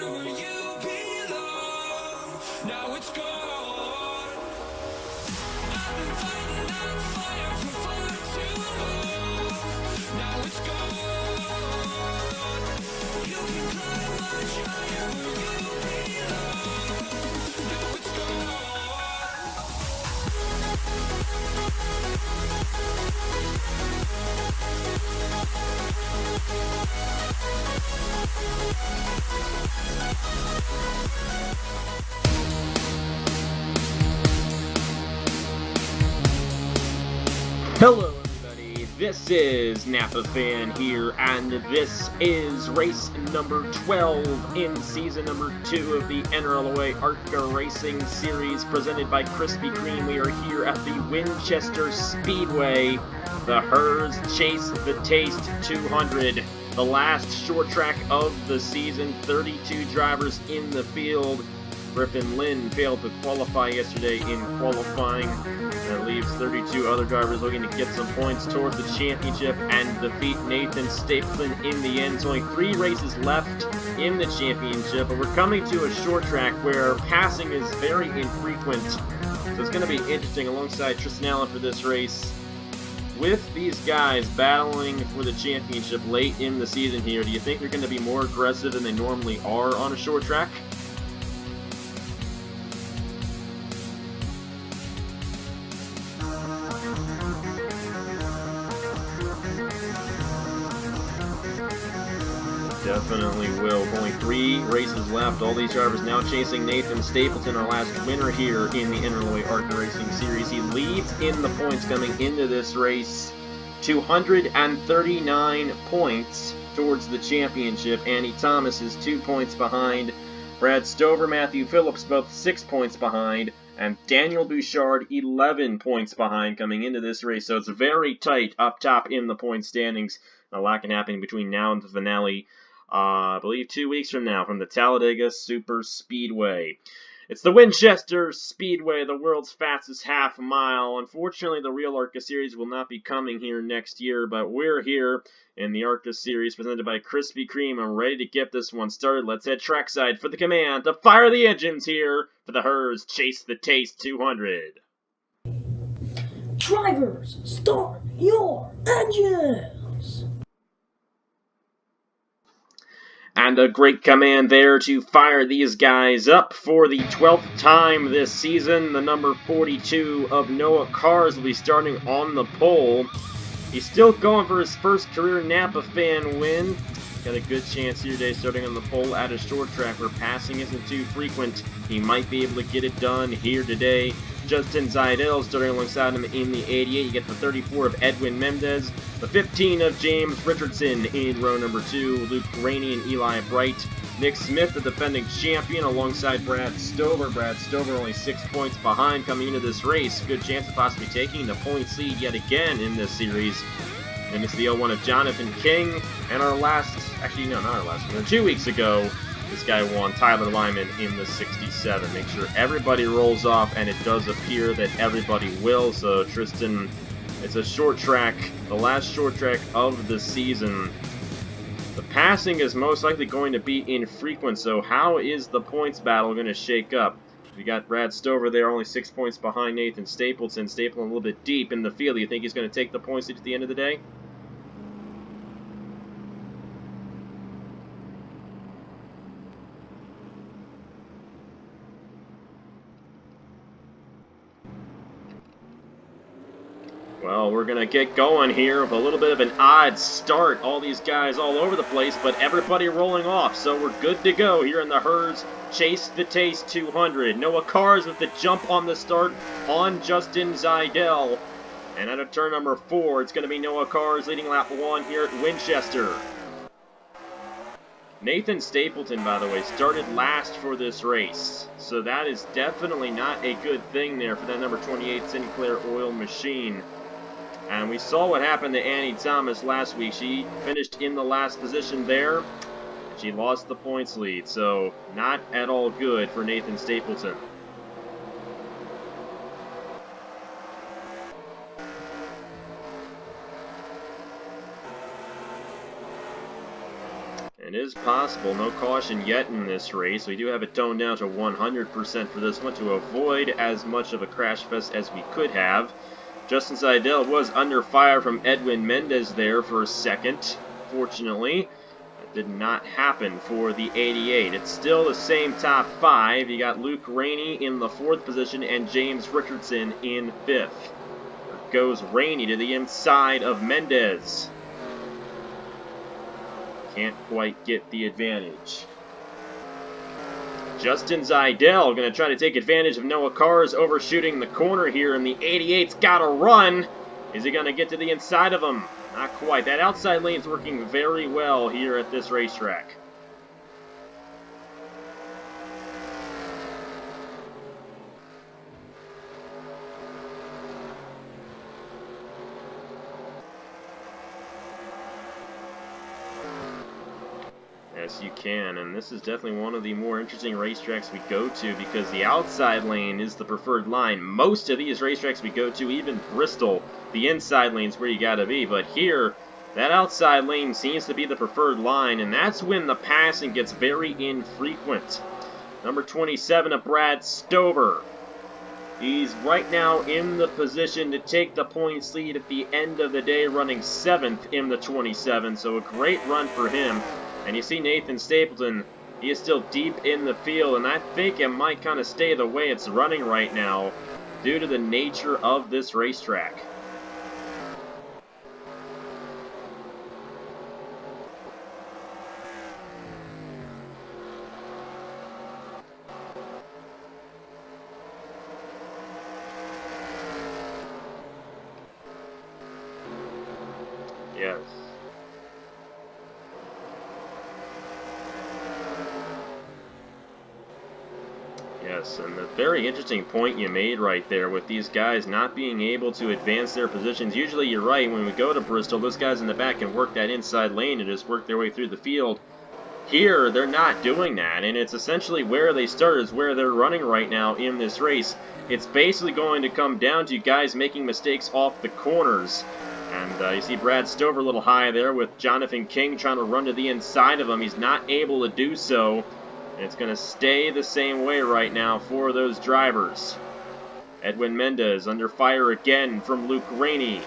higher where you belong. Now it's gone. I've been fighting that fire for far too long. Now it's gone. You can climb much higher where you belong. Now it's gone. Hello everybody, this is Napa Fan here, and this is race number 12 in season number 2 of the NRLOA ARCA Racing Series presented by Krispy Kreme. We are here at the Winchester Speedway. The Herr's Chase the Taste 200, the last short track of the season. 32 drivers in the field. Griffin Lynn failed to qualify yesterday in qualifying. That leaves 32 other drivers looking to get some points towards the championship and defeat Nathan Stapleton in the end. There's only 3 races left in the championship, but we're coming to a short track where passing is very infrequent. So it's going to be interesting alongside Tristan Allen for this race. With these guys battling for the championship late in the season here, do you think they're going to be more aggressive than they normally are on a short track? Definitely will. Only 3 races left. All these drivers now chasing Nathan Stapleton, our last winner here in the NRLOA ARCA Racing Series. He leads in the points coming into this race. 239 points towards the championship. Andy Thomas is 2 points behind. Brad Stover, Matthew Phillips, both 6 points behind. And Daniel Bouchard, 11 points behind coming into this race. So it's very tight up top in the point standings. A lot can happen between now and the finale. I believe 2 weeks from now, from the Talladega Super Speedway. It's the Winchester Speedway, the world's fastest half mile. Unfortunately, the real ARCA Series will not be coming here next year, but we're here in the ARCA Series presented by Krispy Kreme. I'm ready to get this one started. Let's head trackside for the command to fire the engines here for the Herr's Chase the Taste 200. Drivers, start your engines! And a great command there to fire these guys up for the 12th time this season. The number 42 of Noah Cars will be starting on the pole. He's still going for his first career Napa Fan win. Got a good chance here today starting on the pole at a short track where passing isn't too frequent. He might be able to get it done here today. Justin Zaidel starting alongside him in the 88. You get the 34 of Edwin Mendez. The 15 of James Richardson in row number 2. Luke Rainey and Eli Bright. Nick Smith, the defending champion, alongside Brad Stover. Brad Stover only 6 points behind coming into this race. Good chance of possibly taking the points lead yet again in this series. And it's the 01 of Jonathan King. And our last, actually no, not our last one, 2 weeks ago, this guy won, Tyler Lyman, in the 67. Make sure everybody rolls off, and it does appear that everybody will. So Tristan, it's a short track, the last short track of the season. The passing is most likely going to be infrequent, so how is the points battle going to shake up? We got Brad Stover there, only 6 points behind Nathan Stapleton. Stapleton a little bit deep in the field. Do you think he's going to take the points lead at the end of the day? Well, we're going to get going here with a little bit of an odd start. All these guys all over the place, but everybody rolling off. So we're good to go here in the Herr's Chase the Taste 200. Noah Cars with the jump on the start on Justin Zaidel. And out of turn number 4, it's going to be Noah Cars leading lap 1 here at Winchester. Nathan Stapleton, by the way, started last for this race. So that is definitely not a good thing there for that number 28 Sinclair Oil Machine. And we saw what happened to Annie Thomas last week. She finished in the last position there. She lost the points lead, so not at all good for Nathan Stapleton. And is possible. No caution yet in this race. We do have it toned down to 100% for this one to avoid as much of a crash fest as we could have. Justin Seidel was under fire from Edwin Mendez there for a second. Fortunately, that did not happen for the 88. It's still the same top 5. You got Luke Rainey in the 4th position and James Richardson in 5th. There goes Rainey to the inside of Mendez. Can't quite get the advantage. Justin Seidel going to try to take advantage of Noah Carr's overshooting the corner here, and the 88's got to run. Is he going to get to the inside of him? Not quite. That outside lane's working very well here at this racetrack. Yes, you can, and this is definitely one of the more interesting racetracks we go to because the outside lane is the preferred line. Most of these racetracks we go to, even Bristol, the inside lane's where you gotta be, but here, that outside lane seems to be the preferred line, and that's when the passing gets very infrequent. Number 27 of Brad Stover. He's right now in the position to take the points lead at the end of the day, running 7th in the 27, so a great run for him. And you see Nathan Stapleton, he is still deep in the field, and I think it might kind of stay the way it's running right now due to the nature of this racetrack. Yes. Yes, and a very interesting point you made right there with these guys not being able to advance their positions. Usually you're right, when we go to Bristol, those guys in the back can work that inside lane and just work their way through the field. Here, they're not doing that, and it's essentially where they started is where they're running right now in this race. It's basically going to come down to guys making mistakes off the corners. And you see Brad Stover a little high there with Jonathan King trying to run to the inside of him. He's not able to do so. And it's going to stay the same way right now for those drivers. Edwin Mendez under fire again from Luke Rainey.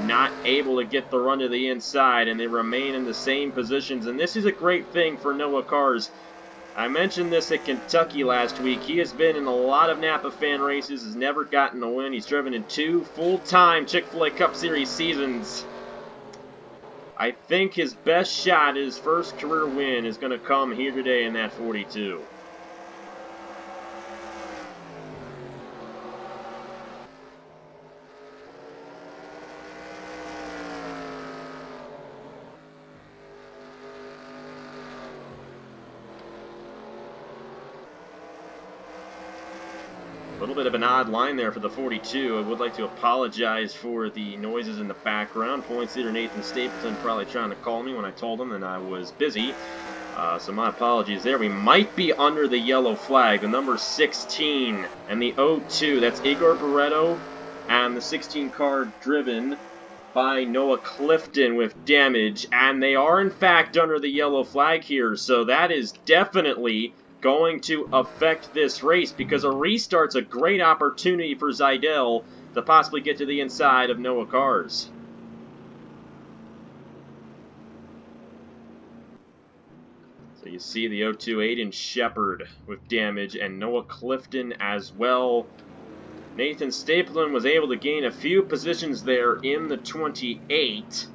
Not able to get the run to the inside, and they remain in the same positions. And this is a great thing for Noah Carr's. I mentioned this at Kentucky last week. He has been in a lot of Napa fan races, has never gotten a win. He's driven in 2 full-time Chick-fil-A Cup Series seasons. I think his best shot, his first career win, is going to come here today in that 42. A little bit of an odd line there for the 42. I would like to apologize for the noises in the background. Points leader Nathan Stapleton probably trying to call me when I told him that I was busy. So my apologies there. We might be under the yellow flag. The number 16 and the 02. That's Igor Barreto and the 16 car driven by Noah Clifton with damage. And they are, in fact, under the yellow flag here. So that is definitely going to affect this race because a restart's a great opportunity for Seidel to possibly get to the inside of Noah Carr's. So you see the 0-2 Aiden Shepard with damage and Noah Clifton as well. Nathan Stapleton was able to gain a few positions there in the 28.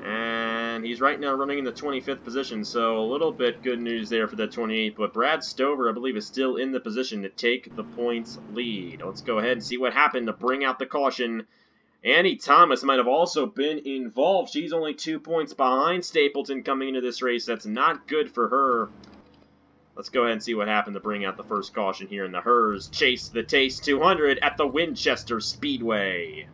And he's right now running in the 25th position, so a little bit good news there for the 28. But Brad Stover, I believe, is still in the position to take the points lead. Let's go ahead and see what happened to bring out the caution. Annie Thomas might have also been involved. She's only 2 points behind Stapleton coming into this race. That's not good for her. Let's go ahead and see what happened to bring out the first caution here in the Hers Chase the Taste 200 at the Winchester Speedway.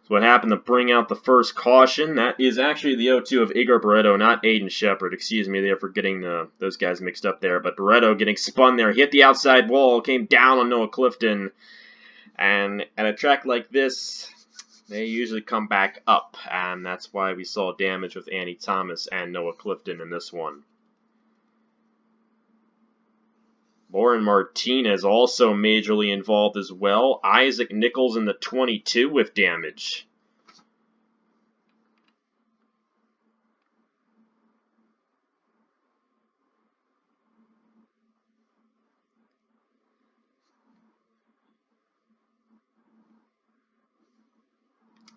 What happened to bring out the first caution? That is actually the 0-2 of Igor Barreto, not Aiden Shepard. Excuse me there for getting those guys mixed up there. But Barreto getting spun there, hit the outside wall, came down on Noah Clifton. And at a track like this, They usually come back up, and that's why we saw damage with Andy Thomas and Noah Clifton in this one. Lauren Martinez also majorly involved as well. Isaac Nichols in the 22 with damage.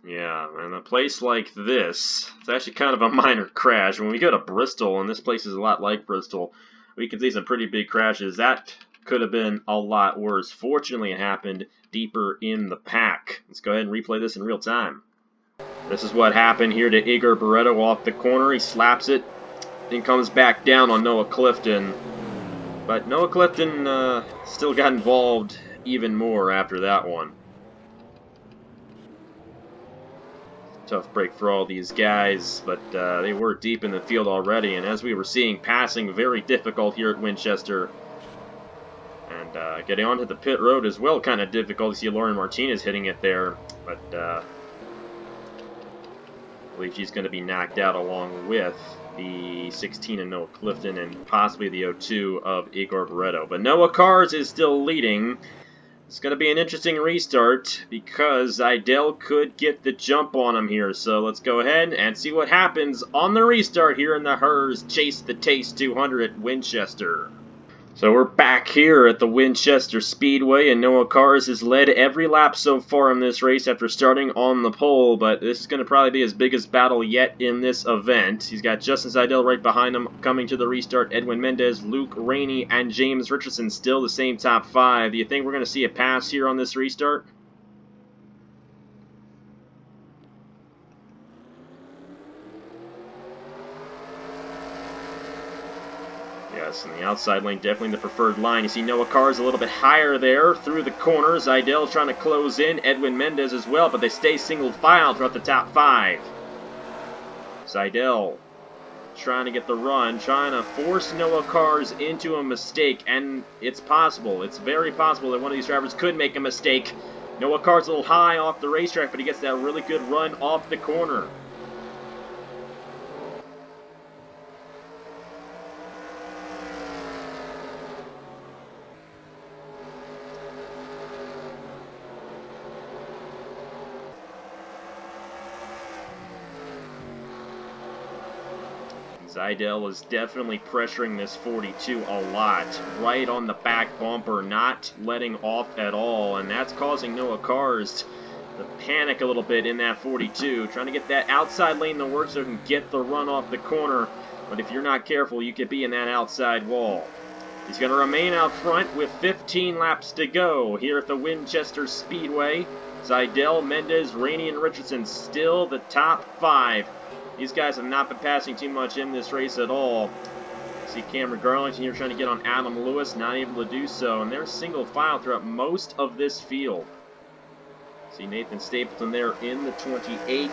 Yeah, and a place like this, it's actually kind of a minor crash. When we go to Bristol, and this place is a lot like Bristol, we can see some pretty big crashes. That could have been a lot worse. Fortunately, it happened deeper in the pack. Let's go ahead and replay this in real time. This is what happened here to Igor Barreto off the corner. He slaps it, then comes back down on Noah Clifton. But Noah Clifton still got involved even more after that one. Tough break for all these guys, but they were deep in the field already, and as we were seeing, passing very difficult here at Winchester. And getting onto the pit road as well, kind of difficult. You see Lauren Martinez hitting it there, but I believe she's going to be knocked out along with the 16 of Noah Clifton and possibly the 02 of Igor Barreto. But Noah Cars is still leading. It's going to be an interesting restart because Idell could get the jump on him here. So let's go ahead and see what happens on the restart here in the Herr's Chase the Taste 200 at Winchester. So we're back here at the Winchester Speedway, and Noah Cars has led every lap so far in this race after starting on the pole, but this is going to probably be his biggest battle yet in this event. He's got Justin Seidel right behind him coming to the restart. Edwin Mendez, Luke Rainey, and James Richardson still the same top 5. Do you think we're going to see a pass here on this restart? Yes, and the outside lane definitely the preferred line. You see Noah Cars a little bit higher there through the corners. Idell trying to close in. Edwin Mendez as well, but they stay single file throughout the top 5. Seidel trying to get the run, trying to force Noah Cars into a mistake, and it's possible. It's very possible that one of these drivers could make a mistake. Noah Cars a little high off the racetrack, but he gets that really good run off the corner. Seidel is definitely pressuring this 42 a lot. Right on the back bumper, not letting off at all, and that's causing Noah Cars to panic a little bit in that 42, trying to get that outside lane to work so he can get the run off the corner, but if you're not careful, you could be in that outside wall. He's going to remain out front with 15 laps to go here at the Winchester Speedway. Seidel, Mendez, Rainey, and Richardson still the top 5. These guys have not been passing too much in this race at all. See Cameron Garlington here trying to get on Adam Lewis, not able to do so, and they're single file throughout most of this field. See Nathan Stapleton there in the 28.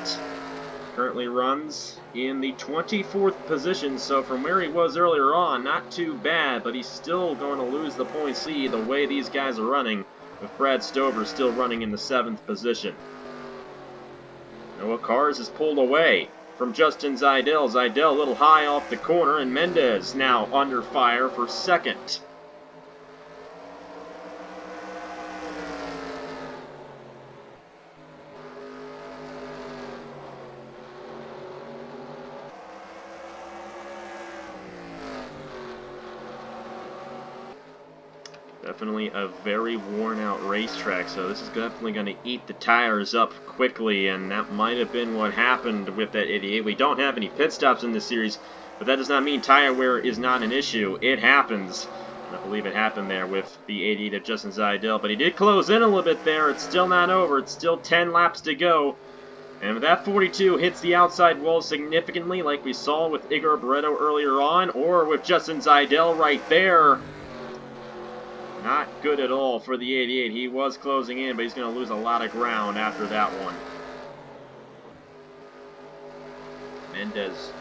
Currently runs in the 24th position, so from where he was earlier on, not too bad, but he's still going to lose the points lead the way these guys are running, with Brad Stover still running in the 7th position. Noah Cars is pulled away from Justin Seidel. Seidel a little high off the corner, and Mendez now under fire for 2nd. Definitely a very worn-out racetrack, so this is definitely going to eat the tires up quickly, and that might have been what happened with that 88. We don't have any pit stops in this series, but that does not mean tire wear is not an issue. It happens, and I believe it happened there with the 88 of Justin Seidel, but he did close in a little bit there. It's still not over. It's still 10 laps to go, and if that 42 hits the outside wall significantly, like we saw with Igor Barreto earlier on, or with Justin Seidel right there, not good at all for the 88. He was closing in, but he's going to lose a lot of ground after that one. Mendez.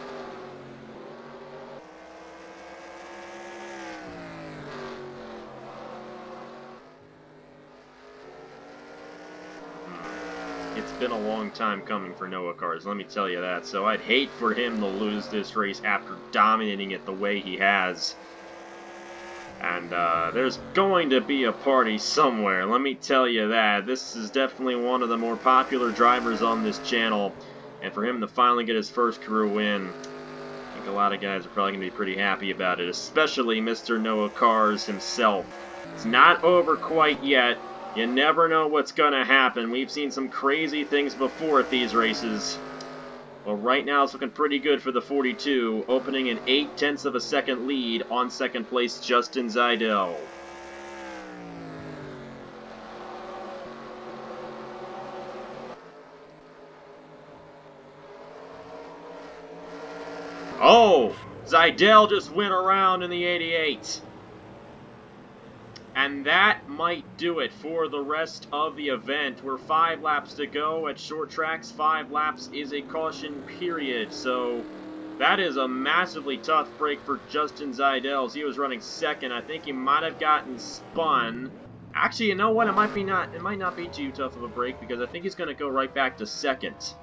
it's been a long time coming for NOAA Cars, let me tell you that. So I'd hate for him to lose this race after dominating it the way he has. And there's going to be a party somewhere, let me tell you that. This is definitely one of the more popular drivers on this channel. And for him to finally get his first career win, I think a lot of guys are probably going to be pretty happy about it, especially Mr. NOAA Cars himself. It's not over quite yet. You never know what's going to happen. We've seen some crazy things before at these races. Well, right now it's looking pretty good for the 42, opening an 0.8 of a second lead on second place Justin Zeidel. Oh! Zeidel just went around in the 88. And that might do it for the rest of the event. We're 5 laps to go. At short tracks, 5 laps is a caution period. So that is a massively tough break for Justin Zeidel. He was running second. I think he might have gotten spun. Actually, you know what? It might not be too tough of a break because I think he's going to go right back to second.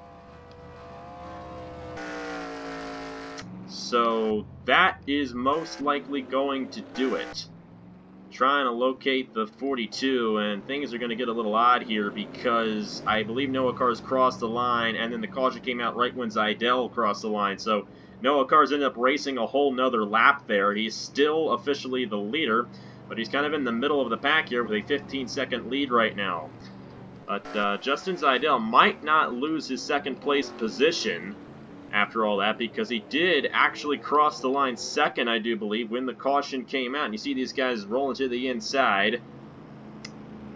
So that is most likely going to do it. Trying to locate the 42, and things are going to get a little odd here because I believe NOAA Cars crossed the line, and then the caution came out right when Zeidel crossed the line. So NOAA Cars ended up racing a whole nother lap there. He's still officially the leader, but he's kind of in the middle of the pack here with a 15-second lead right now. But Justin Zeidel might not lose his second place position after all that, because he did actually cross the line second, I do believe, when the caution came out. And you see these guys rolling to the inside.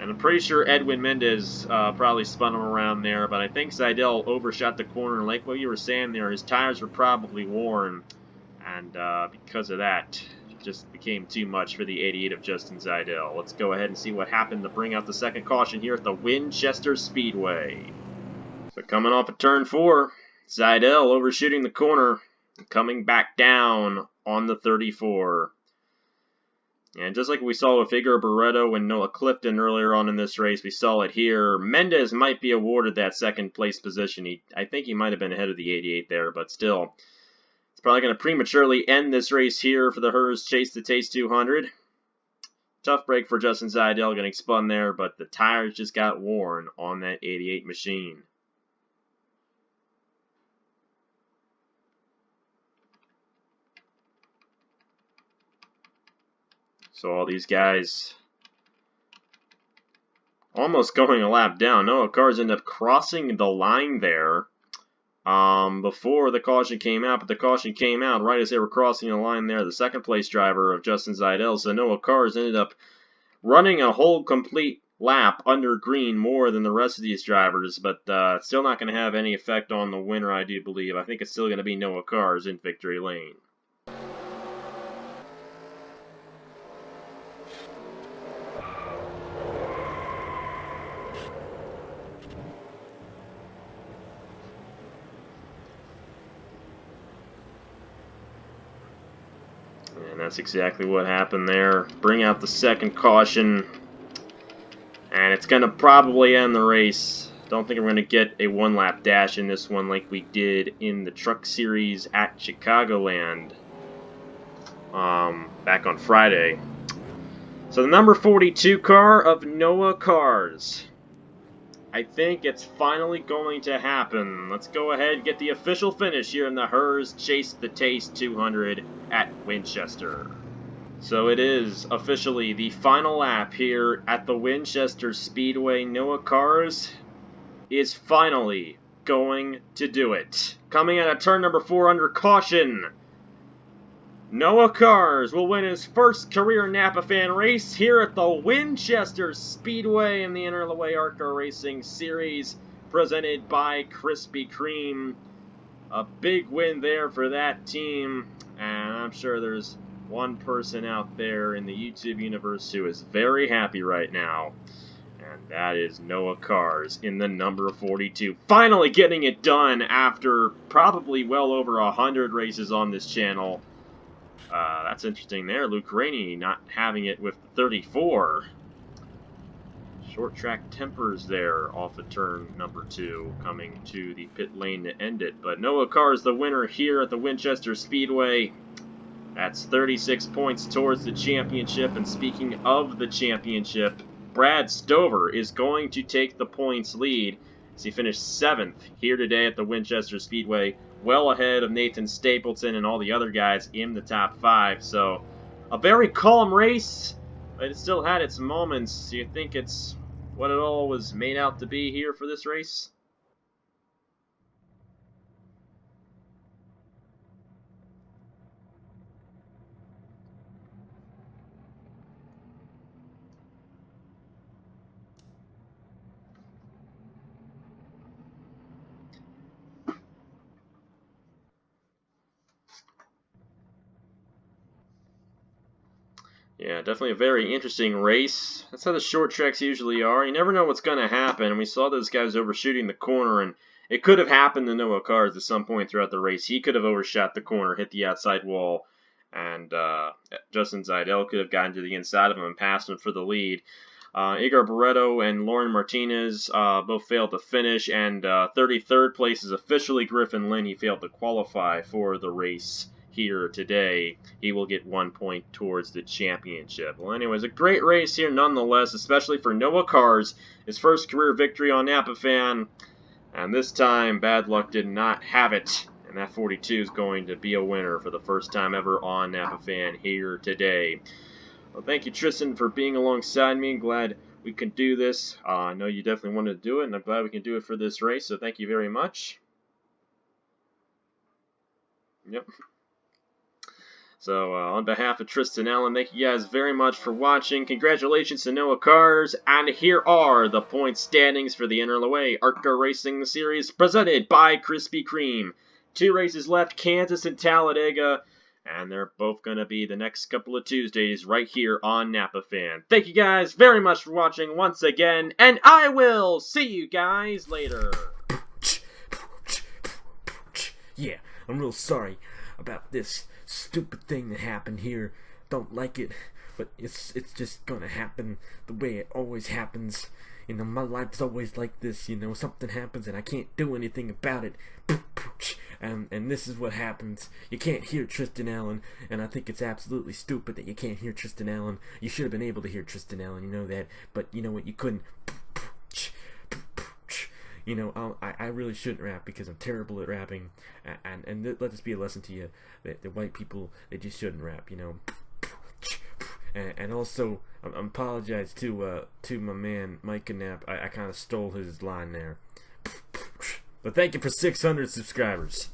And I'm pretty sure Edwin Mendez probably spun him around there, but I think Zeidel overshot the corner. Like what you were saying there, his tires were probably worn. And because of that, it just became too much for the 88 of Justin Zeidel. Let's go ahead and see what happened to bring out the second caution here at the Winchester Speedway. So coming off of turn 4, Zeidel overshooting the corner, coming back down on the 34. And just like we saw with Igor Barreto and Noah Clifton earlier on in this race, we saw it here. Mendez might be awarded that second place position. I think he might have been ahead of the 88 there, but still. It's probably going to prematurely end this race here for the Herr's Chase the Taste 200. Tough break for Justin Zeidel getting spun there, but the tires just got worn on that 88 machine. So all these guys almost going a lap down. NOAA Cars end up crossing the line there before the caution came out, but the caution came out right as they were crossing the line there. The second place driver of Justin Zeidel. So NOAA Cars ended up running a whole complete lap under green more than the rest of these drivers, but it's still not going to have any effect on the winner, I do believe. I think it's still going to be NOAA Cars in victory lane. And that's exactly what happened there. Bring out the second caution. And it's going to probably end the race. Don't think we're going to get a one-lap dash in this one like we did in the Truck Series at Chicagoland back on Friday. So the number 42 car of NOAA Cars. I think it's finally going to happen. Let's go ahead and get the official finish here in the Herr's Chase the Taste 200 at Winchester. So it is officially the final lap here at the Winchester Speedway. NOAA Cars is finally going to do it. Coming out of turn number 4 under caution, NOAA Cars will win his first career Napa fan race here at the Winchester Speedway in the NRLOA ARCA Racing Series, presented by Krispy Kreme. A big win there for that team, and I'm sure there's one person out there in the YouTube universe who is very happy right now, and that is NOAA Cars in the number 42. Finally getting it done after probably well over 100 races on this channel. That's interesting there. Luke Rainey not having it with 34. Short track tempers there off of turn number 2, coming to the pit lane to end it. But Noah Carr is the winner here at the Winchester Speedway. That's 36 points towards the championship. And speaking of the championship, Brad Stover is going to take the points lead as he finished 7th here today at the Winchester Speedway, well ahead of Nathan Stapleton and all the other guys in the top 5. So a very calm race, but it still had its moments. Do you think it's what it all was made out to be here for this race? Yeah, definitely a very interesting race. That's how the short tracks usually are. You never know what's going to happen. We saw those guys overshooting the corner, and it could have happened to Noah Cars at some point throughout the race. He could have overshot the corner, hit the outside wall, and Justin Zeidel could have gotten to the inside of him and passed him for the lead. Igor Barreto and Lauren Martinez both failed to finish, and 33rd place is officially Griffin Lynn. He failed to qualify for the race here today. He will get 1 point towards the championship. Well, anyways, a great race here nonetheless, especially for Noah Cars, his first career victory on Napa Fan. And this time, bad luck did not have it. And that 42 is going to be a winner for the first time ever on Napa Fan here today. Well, thank you, Tristan, for being alongside me. Glad we can do this. I know you definitely wanted to do it, and I'm glad we can do it for this race, so thank you very much. Yep. So, on behalf of Tristan Allen, thank you guys very much for watching. Congratulations to Noah Cars, and here are the point standings for the NRLOA ARCA Racing Series, presented by Krispy Kreme. 2 races left, Kansas and Talladega, and they're both going to be the next couple of Tuesdays right here on Napa Fan. Thank you guys very much for watching once again, and I will see you guys later. Yeah, I'm real sorry about this stupid thing that happened here. Don't like it, but it's just gonna happen the way it always happens. You know, my life's always like this. You know, something happens and I can't do anything about it. And this is what happens. You can't hear Tristan Allen, and I think it's absolutely stupid that you can't hear Tristan Allen. You should have been able to hear Tristan Allen, you know that, but you know what, you couldn't. You know, I really shouldn't rap because I'm terrible at rapping, and let this be a lesson to you that the white people, they just shouldn't rap, you know. And also, I apologize to my man Mike Knapp. I kind of stole his line there. But thank you for 600 subscribers.